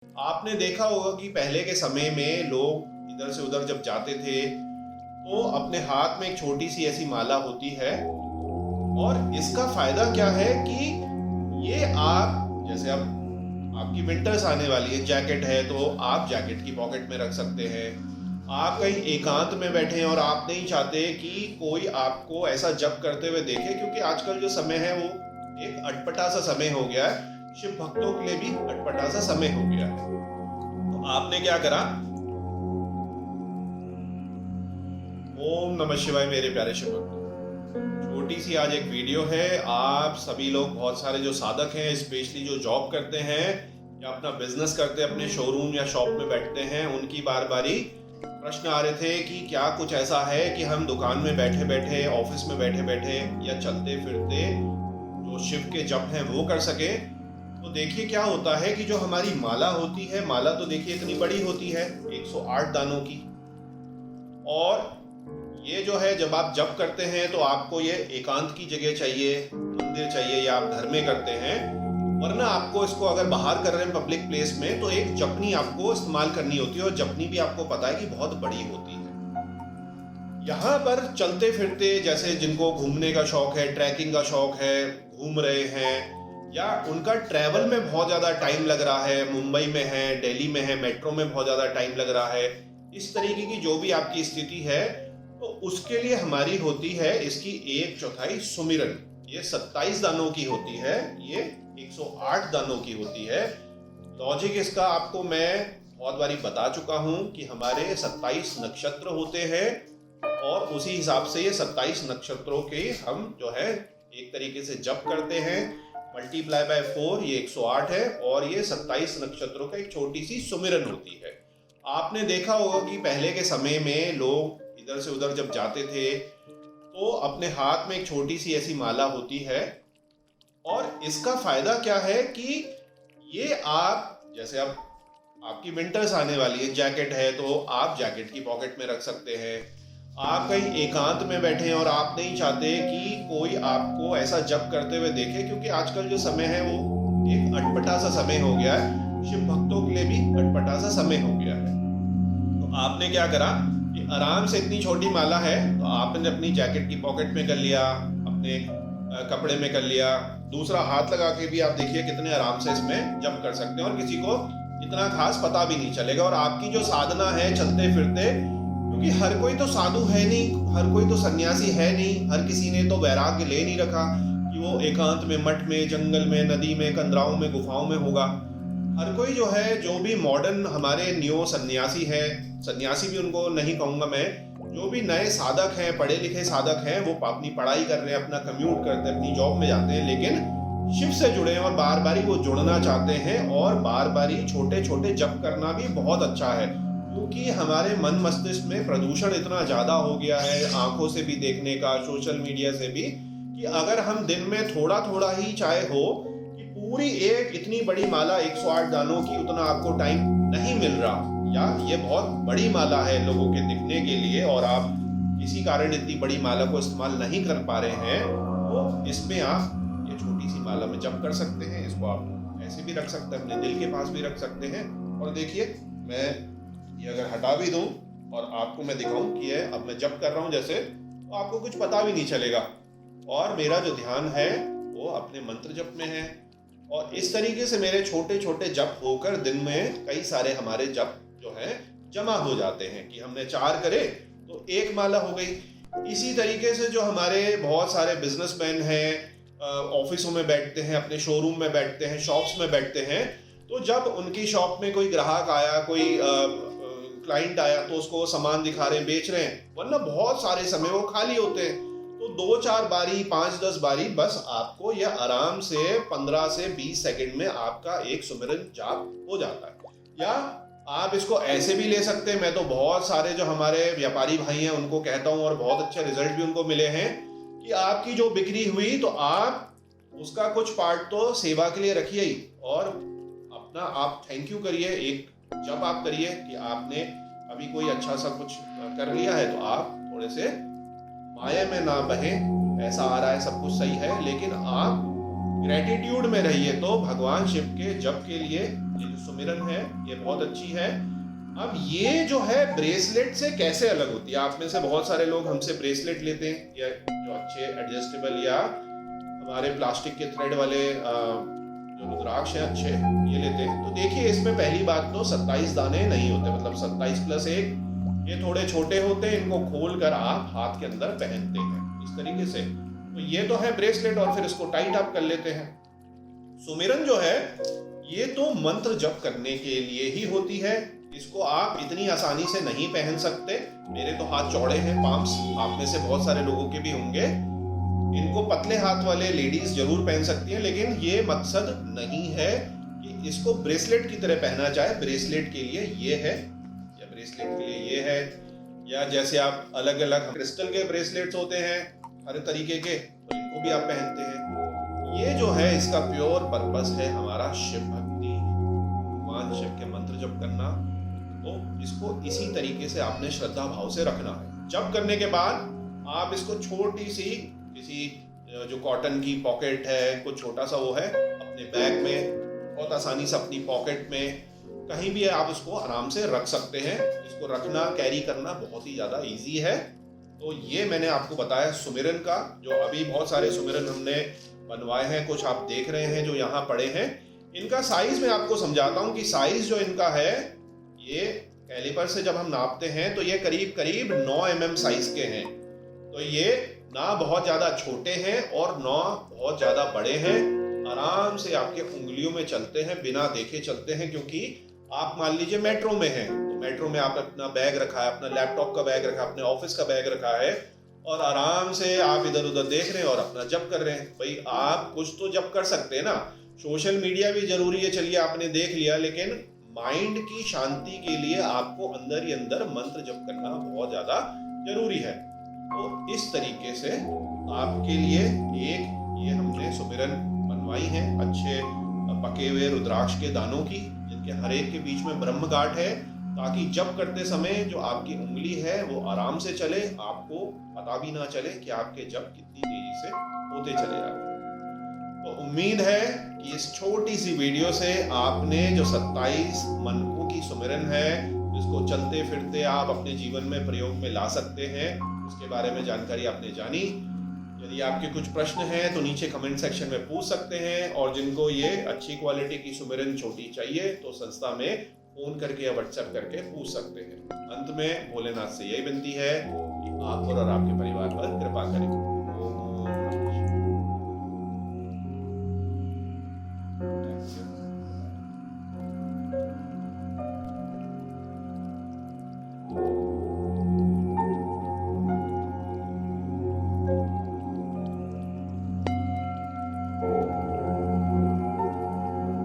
आपने देखा होगा कि पहले के समय में लोग इधर से उधर जब जाते थे तो अपने हाथ में एक छोटी सी ऐसी माला होती है। और इसका फायदा क्या है कि ये आप जैसे अब आपकी विंटर्स आने वाली है, जैकेट है तो आप जैकेट की पॉकेट में रख सकते हैं। आप कहीं एकांत में बैठे हैं और आप नहीं चाहते कि कोई आपको ऐसा जप करते हुए देखे, क्योंकि आजकल जो समय है वो एक अटपटा सा समय हो गया है, शिव भक्तों के लिए भी अटपटा सा समय हो गया है। तो आपने क्या करा, ओम नमः शिवाय मेरे प्यारे शिव भक्तों, छोटी सी आज एक वीडियो है। आप सभी लोग, बहुत सारे जो साधक हैं, स्पेशली जो जॉब करते हैं या अपना बिजनेस करते हैं, अपने शोरूम या शॉप में बैठते हैं, उनकी बार बारी प्रश्न आ रहे थे कि क्या कुछ ऐसा है कि हम दुकान में बैठे बैठे, ऑफिस में बैठे बैठे या चलते फिरते जो शिव के जप हैं वो कर सके। तो देखिए क्या होता है कि जो हमारी माला होती है, माला तो देखिए इतनी बड़ी होती है, 108 दानों की। और ये जो है, जब आप जप करते हैं तो आपको ये एकांत की जगह चाहिए, मंदिर चाहिए, या आप घर में करते हैं। वरना आपको इसको अगर बाहर कर रहे हैं पब्लिक प्लेस में, तो एक जपनी आपको इस्तेमाल करनी होती है, और जपनी भी आपको पता है कि बहुत बड़ी होती है। यहाँ पर चलते फिरते, जैसे जिनको घूमने का शौक है, ट्रैकिंग का शौक है, घूम रहे हैं, या उनका ट्रैवल में बहुत ज्यादा टाइम लग रहा है, मुंबई में है, दिल्ली में है, मेट्रो में बहुत ज्यादा टाइम लग रहा है, इस तरीके की जो भी आपकी स्थिति है, तो उसके लिए हमारी होती है इसकी 1/4 सुमिरन। ये 27 दानों की होती है, ये 108 दानों की होती है। लॉजिक इसका आपको मैं बहुत बारी बता चुका हूं कि हमारे 27 नक्षत्र होते हैं, और उसी हिसाब से ये 27 नक्षत्रों के हम जो है एक तरीके से जप करते हैं। मल्टीप्लाई बाय 4 ये 108 है, और ये 27 नक्षत्रों का एक छोटी सी सुमिरन होती है। आपने देखा होगा कि पहले के समय में लोग इधर से उधर जब जाते थे तो अपने हाथ में एक छोटी सी ऐसी माला होती है। और इसका फायदा क्या है कि ये आप जैसे अब आपकी विंटर्स आने वाली है, जैकेट है तो आप जैकेट की पॉकेट में रख सकते हैं। आप कहीं एकांत में बैठे हैं और आप नहीं चाहते कि कोई आपको ऐसा जप करते हुए देखे, क्योंकि आजकल जो समय है वो एक अटपटा सा समय हो गया है, शिव भक्तों के लिए भी अटपटा सा समय हो गया है। तो आपने क्या करा कि आराम से, इतनी छोटी माला है तो आपने अपनी जैकेट की पॉकेट में कर लिया, अपने कपड़े में कर लिया, दूसरा हाथ लगा के भी आप देखिए कितने आराम से इसमें जप कर सकते हैं, और किसी को इतना खास पता भी नहीं चलेगा। और आपकी जो साधना है चलते फिरते, क्योंकि हर कोई तो साधु है नहीं, हर कोई तो सन्यासी है नहीं, हर किसी ने तो वैराग्य ले नहीं रखा कि वो एकांत में, मठ में, जंगल में, नदी में, कंदराओं में, गुफाओं में होगा। हर कोई जो है, जो भी मॉडर्न हमारे न्यू सन्यासी है, सन्यासी भी उनको नहीं कहूंगा मैं, जो भी नए साधक हैं, पढ़े लिखे साधक हैं, वो अपनी पढ़ाई कर रहे हैं, अपना कम्यूट करते हैं, अपनी जॉब में जाते हैं, लेकिन शिव से जुड़े हैं और बार बारी वो जुड़ना चाहते हैं। और बार बारी छोटे छोटे जप करना भी बहुत अच्छा है, क्योंकि हमारे मन मस्तिष्क में प्रदूषण इतना ज्यादा हो गया है, आंखों से भी देखने का, सोशल मीडिया से भी, कि अगर हम दिन में थोड़ा थोड़ा ही चाहे हो, पूरी एक इतनी बड़ी माला 108 दानों की, उतना आपको टाइम नहीं मिल रहा, या ये बहुत बड़ी माला है लोगों के दिखने के लिए, और आप किसी कारण इतनी बड़ी माला को इस्तेमाल नहीं कर पा रहे हैं, तो इसमें आप ये छोटी सी माला में जप कर सकते हैं। इसको आप ऐसे भी रख सकते हैं, अपने दिल के पास भी रख सकते हैं। और देखिए, मैं ये अगर हटा भी दूं और आपको मैं दिखाऊं कि ये अब मैं जप कर रहा हूं जैसे, तो आपको कुछ पता भी नहीं चलेगा, और मेरा जो ध्यान है वो अपने मंत्र जप में है। और इस तरीके से मेरे छोटे छोटे जप होकर दिन में कई सारे हमारे जप जो है जमा हो जाते हैं, कि हमने 4 करे तो एक माला हो गई। इसी तरीके से जो हमारे बहुत सारे बिजनेसमैन हैं, ऑफिसों में बैठते हैं, अपने शोरूम में बैठते हैं, शॉप्स में बैठते हैं, तो जब उनकी शॉप में कोई ग्राहक आया, कोई क्लाइंट आया, तो उसको सामान दिखा रहे हैं, बेच रहे हैं, वरना बहुत सारे समय वो खाली होते हैं, तो 2-4 बारी, 5-10 बारी, बस आपको यह आराम से 15 से 20 सेकंड में आपका एक सुमिरन जाप हो जाता है। या आप इसको ऐसे भी ले सकते हैं। मैं तो बहुत सारे जो हमारे व्यापारी भाई हैं उनको कहता हूं, और बहुत अच्छे रिजल्ट भी उनको मिले हैं, कि आपकी जो बिक्री हुई तो आप उसका कुछ पार्ट तो सेवा के लिए रखिए ही, और अपना आप थैंक यू करिए, एक जब आप करिए कि आपने अभी कोई अच्छा सा कुछ कर लिया है, तो आप थोड़े से माया में ना बहे, पैसा आ रहा है, सब कुछ सही है, लेकिन आप ग्रेटिट्यूड में रहिए। तो भगवान शिव के जप के लिए ये जो सुमिरन है ये बहुत अच्छी है। अब ये जो है ब्रेसलेट से कैसे अलग होती है? आप में से बहुत सारे लोग हमसे ब्रेसलेट लेते हैं, या जो अच्छे एडजस्टेबल या हमारे प्लास्टिक के थ्रेड वाले जो रुद्राक्ष हैं अच्छे, ये लेते हैं। तो देखिए, इसमें पहली बात तो 27 दाने नहीं होते, मतलब 27+1, ये थोड़े छोटे होते हैं। इनको खोल कर आप हाथ के अंदर पहनते हैं इस तरीके से। तो ये तो है ब्रेसलेट, और फिर इसको टाइट आप कर लेते हैं। सुमिरन जो है ये तो मंत्र जप करने के लिए ही होती है। इसको आप इतनी आसानी से नहीं पहन सकते। मेरे तो हाथ चौड़े हैं, पाम्स, आप में से बहुत सारे लोगों के भी होंगे। इनको पतले हाथ वाले लेडीज जरूर पहन सकती हैं, लेकिन ये मकसद नहीं है कि इसको ब्रेसलेट की तरह पहना जाए। ब्रेसलेट के लिए ये है, या ब्रेसलेट के लिए ये है, या जैसे आप अलग अलग क्रिस्टल के ब्रेसलेट्स होते हैं हर तरीके के, तो इनको भी आप पहनते हैं। ये जो है इसका प्योर पर्पस है हमारा शिव भक्ति, भगवान शिव के मंत्र जप करना। तो इसको इसी तरीके से आपने श्रद्धा भाव से रखना है। जप करने के बाद आप इसको छोटी सी किसी जो कॉटन की पॉकेट है, कुछ छोटा सा वो है, अपने बैग में बहुत आसानी से अपनी पॉकेट में कहीं भी आप उसको आराम से रख सकते हैं। इसको रखना, कैरी करना बहुत ही ज़्यादा इजी है। तो ये मैंने आपको बताया सुमिरन का। जो अभी बहुत सारे सुमिरन हमने बनवाए हैं, कुछ आप देख रहे हैं जो यहाँ पड़े हैं। इनका साइज मैं आपको समझाता हूँ कि साइज जो इनका है, ये कैलिपर से जब हम नापते हैं तो ये करीब करीब 9 mm साइज के हैं। तो ये ना बहुत ज़्यादा छोटे हैं और ना बहुत ज़्यादा बड़े हैं। आराम से आपके उंगलियों में चलते हैं, बिना देखे चलते हैं। क्योंकि आप मान लीजिए मेट्रो में हैं, तो मेट्रो में आप अपना बैग रखा है, अपना लैपटॉप का बैग रखा है, अपने ऑफिस का बैग रखा है, और आराम से आप इधर उधर देख रहे हैं और अपना जप कर रहे हैं। भाई आप कुछ तो जप कर सकते हैं ना। सोशल मीडिया भी जरूरी है, चलिए आपने देख लिया, लेकिन माइंड की शांति के लिए आपको अंदर ही अंदर मंत्र जप करना बहुत ज्यादा जरूरी है। तो इस तरीके से आपके लिए एक ये हमने सुमिरन बनवाई है अच्छे पके हुए रुद्राक्ष के दानों की, जिनके हर एक के बीच में ब्रह्म गांठ है, ताकि जप करते समय जो आपकी उंगली है वो आराम से चले, आपको पता भी ना चले कि आपके जप कितनी तेजी से होते चले जा रहे हैं। तो उम्मीद है कि इस छोटी सी वीडियो से आपने जो 27 मनकों की सुमिरन है, जिसको चलते फिरते आप अपने जीवन में प्रयोग में ला सकते हैं, उसके बारे में जानकारी आपने जानी। यदि आपके कुछ प्रश्न हैं तो नीचे कमेंट सेक्शन में पूछ सकते हैं, और जिनको ये अच्छी क्वालिटी की सुमिरन छोटी चाहिए तो संस्था में फोन करके या व्हाट्सएप करके पूछ सकते हैं। अंत में भोलेनाथ से यही विनती है कि आप और आपके परिवार पर कृपा करें।